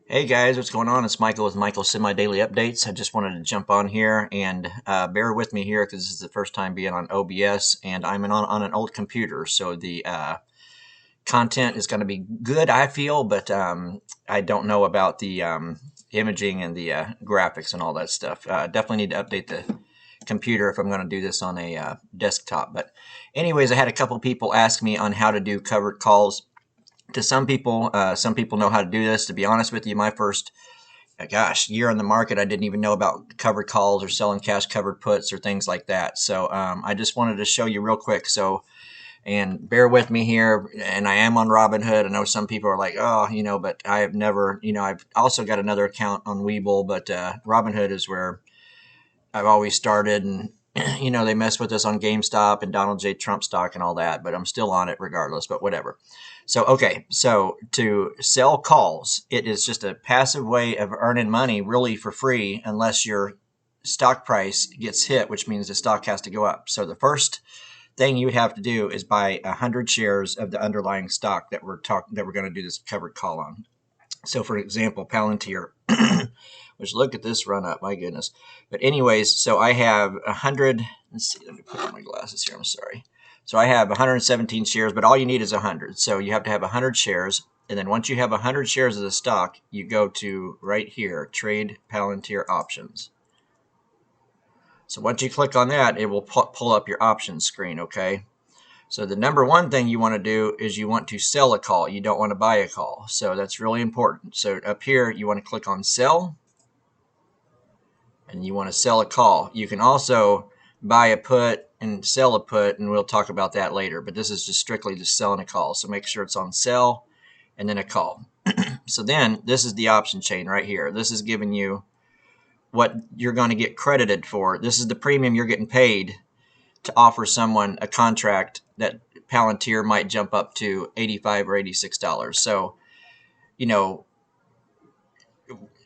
Hey guys, what's going on? It's Michael with Michael's Semi-Daily Updates. I just wanted to jump on here and bear with me here because this is the first time being on OBS and I'm on an old computer. So the content is going to be good, I feel, but I don't know about the imaging and the graphics and all that stuff. Definitely need to update the computer if I'm going to do this on a desktop. But anyways, I had a couple people ask me on how to do covered calls. To some people know how to do this. To be honest with you, my first year on the market, I didn't even know about covered calls or selling cash covered puts or things like that. So I just wanted to show you real quick. So, and bear with me here. And I am on Robinhood. I know some people are like, oh, but I have never, I've also got another account on Webull, but Robinhood is where I've always started. And they mess with us on GameStop and Donald J. Trump stock and all that, but I'm still on it regardless, but whatever. So, okay, so to sell calls, it is just a passive way of earning money really for free unless your stock price gets hit, which means the stock has to go up. So the first thing you would have to do is buy 100 shares of the underlying stock that we're going to do this covered call on. So for example, Palantir, which look at this run up, my goodness. But anyways, so I have 100, let's see, let me put on my glasses here, I'm sorry. So I have 117 shares, but all you need is 100. So you have to have 100 shares. And then once you have 100 shares of the stock, you go to right here, Trade Palantir Options. So once you click on that, it will pull up your options screen, okay? So the number one thing you want to do is you want to sell a call. You don't want to buy a call. So that's really important. So up here, you want to click on sell. And you want to sell a call. You can also buy a put and sell a put, and we'll talk about that later. But this is just strictly just selling a call. So make sure it's on sell and then a call. So then this is the option chain right here. This is giving you what you're going to get credited for. This is the premium you're getting paid to offer someone a contract that Palantir might jump up to $85 or $86. So,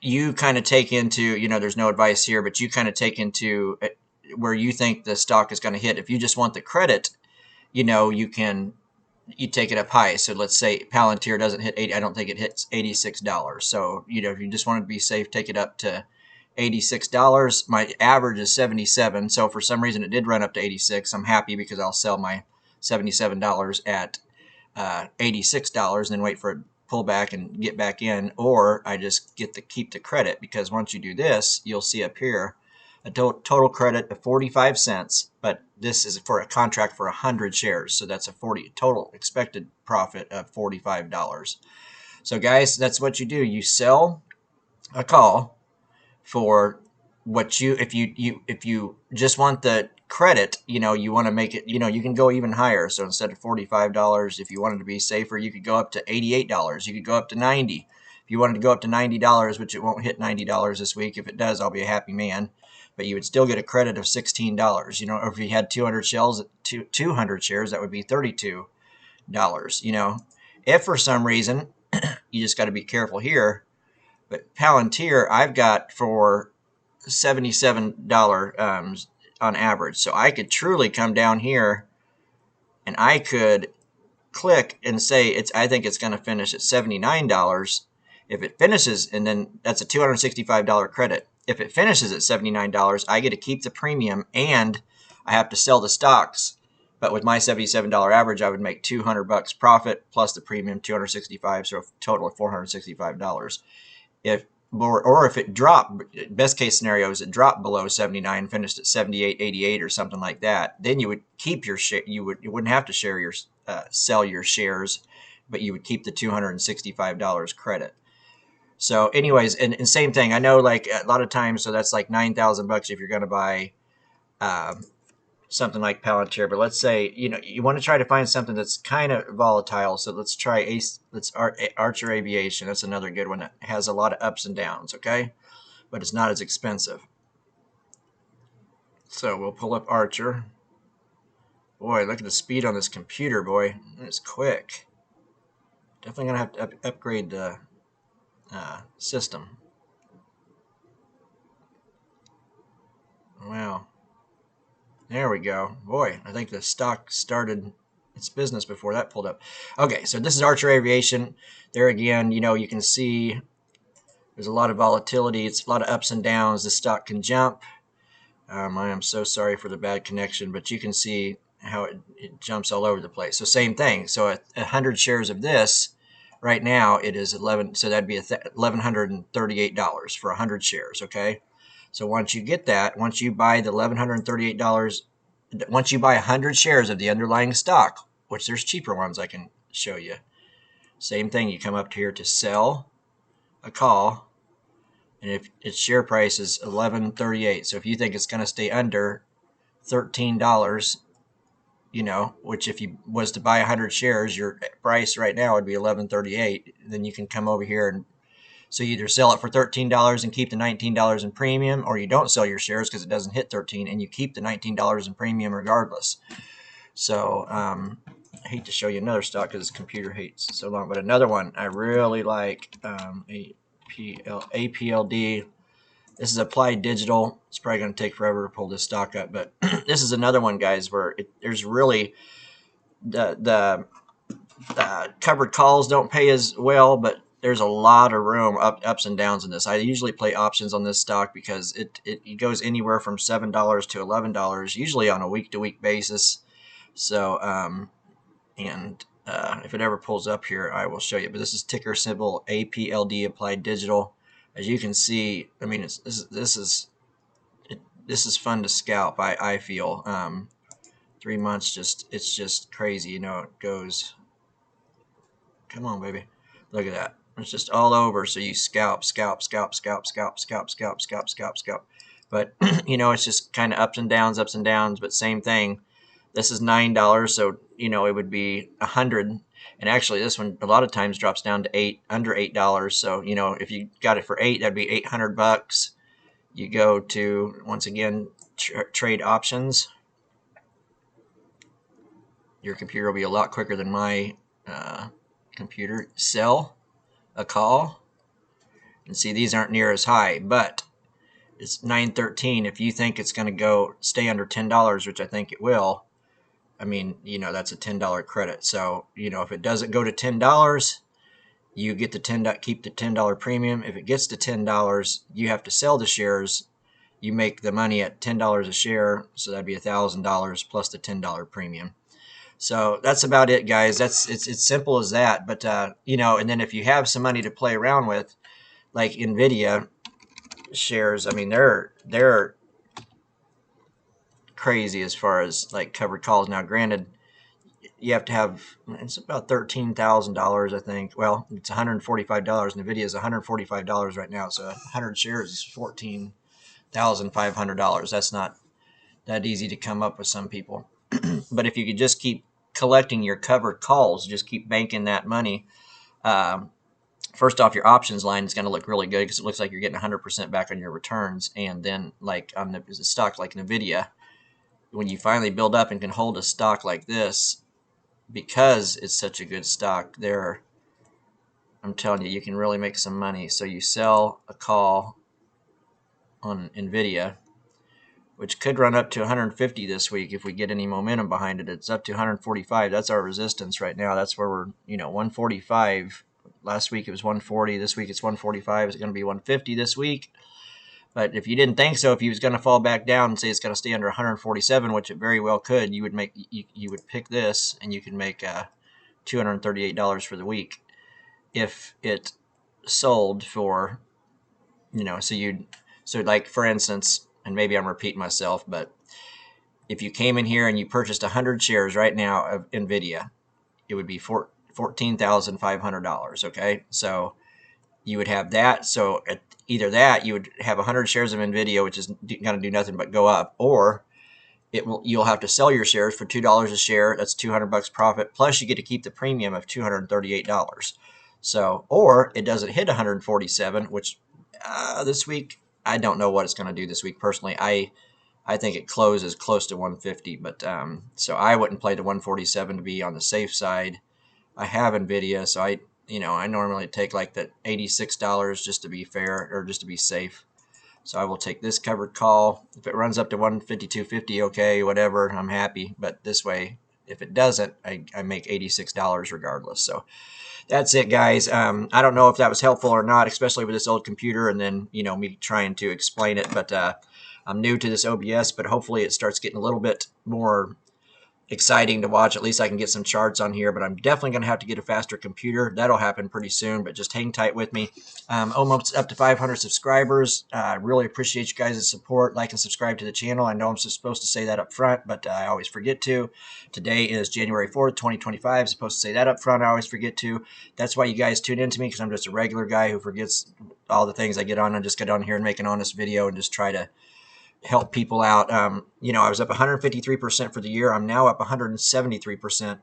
you kind of take into, there's no advice here, but you kind of take into where you think the stock is going to hit. If you just want the credit, you take it up high. So let's say Palantir doesn't hit 80. I don't think it hits $86. So, if you just want to be safe, take it up to $86. My average is 77. So for some reason it did run up to 86. I'm happy because I'll sell my $77 at $86 and then wait for it to pull back and get back in, or I just get to keep the credit, because once you do this, you'll see up here a total credit of 45 cents, but this is for a contract for 100 shares. So that's a total expected profit of $45. So guys, that's what you do. You sell a call for what if you just want the credit, you want to make it, you can go even higher. So instead of $45, if you wanted to be safer, you could go up to $88. You could go up to $90. If you wanted to go up to $90, which it won't hit $90 this week. If it does, I'll be a happy man. But you would still get a credit of $16. Or if you had 200 shares, that would be $32. If for some reason you just got to be careful here. But Palantir, I've got for $77 on average. So I could truly come down here and I could click and say I think it's going to finish at $79. If it finishes, and then that's a $265 credit. If it finishes at $79, I get to keep the premium and I have to sell the stocks. But with my $77 average, I would make $200 profit plus the premium, $265, so a total of $465. If it dropped, best case scenario is it dropped below 79, finished at 78, 88 or something like that, then you would keep your share. You wouldn't have to sell your shares, but you would keep the $265 credit. So anyways, and same thing. I know like a lot of times, so that's like $9,000 if you're going to buy something like Palantir. But let's say you want to try to find something that's kind of volatile. So let's try Archer Aviation. That's another good one that has a lot of ups and downs. Okay, but it's not as expensive. So we'll pull up Archer. Boy, look at the speed on this computer, boy. It's quick. Definitely gonna have to upgrade the system. Wow. There we go. Boy, I think the stock started its business before that pulled up. Okay, so this is Archer Aviation. There again, you can see There's a lot of volatility. It's a lot of ups and downs. The stock can jump. I am so sorry for the bad connection, but you can see how it jumps all over the place. So same thing. So at 100 shares of this, right now it is 11. So that'd be $1,138 for 100 shares. Okay. So once you get that, once you buy the $1,138, once you buy 100 shares of the underlying stock, which there's cheaper ones I can show you. Same thing. You come up here to sell a call. And if its share price is $11.38, so if you think it's going to stay under $13, you know, which if you was to buy 100 shares, your price right now would be $11.38. Then you can come over here and so you either sell it for $13 and keep the $19 in premium, or you don't sell your shares because it doesn't hit 13 and you keep the $19 in premium regardless. So I hate to show you another stock because this computer hates so long, but another one I really like, APLD. This is Applied Digital. It's probably going to take forever to pull this stock up, but this is another one, guys, where there's really the covered calls don't pay as well, but there's a lot of room ups and downs in this. I usually play options on this stock because it goes anywhere from $7 to $11, usually on a week-to-week basis. So if it ever pulls up here, I will show you. But this is ticker symbol APLD, Applied Digital. As you can see, I mean, this is fun to scalp. I feel 3 months it's just crazy. You know, it goes. Come on, baby, look at that. It's just all over. So you scalp. But you know, it's just kind of ups and downs. But same thing. This is $9, so you know it would be 100. And actually, this one a lot of times drops down to under $8. So you know, if you got it for $8, that'd be $800. You go to once again trade options. Your computer will be a lot quicker than my computer. Sell a call, and see these aren't near as high, but it's 9.13. If you think it's going to stay under $10, which I think it will. I mean, you know, that's a $10 credit. So, you know, if it doesn't go to $10, you get the keep the $10 premium. If it gets to $10, you have to sell the shares. You make the money at $10 a share, so that'd be $1,000 plus the $10 premium. So that's about it, guys. It's simple as that. But you know, and then if you have some money to play around with, like Nvidia shares, I mean, they're crazy as far as like covered calls. Now, granted, you have to have, it's about $13,000, I think. Well, it's $145. Nvidia is $145 right now, so 100 shares is $14,500. That's not that easy to come up with some people. But if you could just keep collecting your covered calls, just keep banking that money. First off, your options line is going to look really good because it looks like you're getting 100% back on your returns. And then, like on a stock like Nvidia, when you finally build up and can hold a stock like this, because it's such a good stock, I'm telling you, you can really make some money. So you sell a call on Nvidia, which could run up to 150 this week if we get any momentum behind it. It's up to 145. That's our resistance right now. That's where we're, you know, 145. Last week it was 140. This week it's 145. It's going to be 150 this week. But if you didn't think so, if he was going to fall back down and say it's going to stay under 147, which it very well could, you would pick this and you can make $238 for the week if it sold for, you know, so like for instance, and maybe I'm repeating myself, but if you came in here and you purchased 100 shares right now of Nvidia, it would be $14,500. Okay, so you would have that. So at either that, you would have 100 shares of Nvidia, which is going to do nothing but go up, or you'll have to sell your shares for $2 a share. That's $200 profit. Plus, you get to keep the premium of $238. So, or it doesn't hit 147, which this week I don't know what it's going to do this week. Personally, I think it closes close to 150, but so I wouldn't play the 147 to be on the safe side. I have Nvidia, so I normally take like the $86 just to be fair or just to be safe. So I will take this covered call. If it runs up to 152.50, okay, whatever, I'm happy. But this way, if it doesn't, I make $86 regardless. So that's it, guys. I don't know if that was helpful or not, especially with this old computer and then, you know, me trying to explain it. But I'm new to this OBS, but hopefully it starts getting a little bit more exciting to watch. At least I can get some charts on here, but I'm definitely going to have to get a faster computer. That'll happen pretty soon, but just hang tight with me. Almost up to 500 subscribers. I really appreciate you guys' support. Like and subscribe to the channel. I know I'm supposed to say that up front, but I always forget to. Today is January 4th, 2025. I'm supposed to say that up front. I always forget to. That's why you guys tune into me, because I'm just a regular guy who forgets all the things I get on. I just get on here and make an honest video and just try to help people out. You know, I was up 153% for the year. I'm now up 173%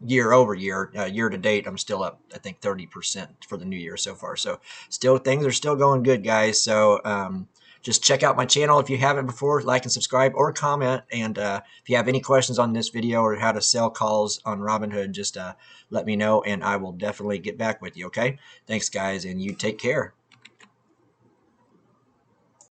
year over year. Year to date, I'm still up, I think, 30% for the new year so far. So still, things are still going good, guys. So just check out my channel if you haven't before. Like and subscribe or comment. And if you have any questions on this video or how to sell calls on Robinhood, just let me know and I will definitely get back with you. Okay? Thanks, guys, and you take care.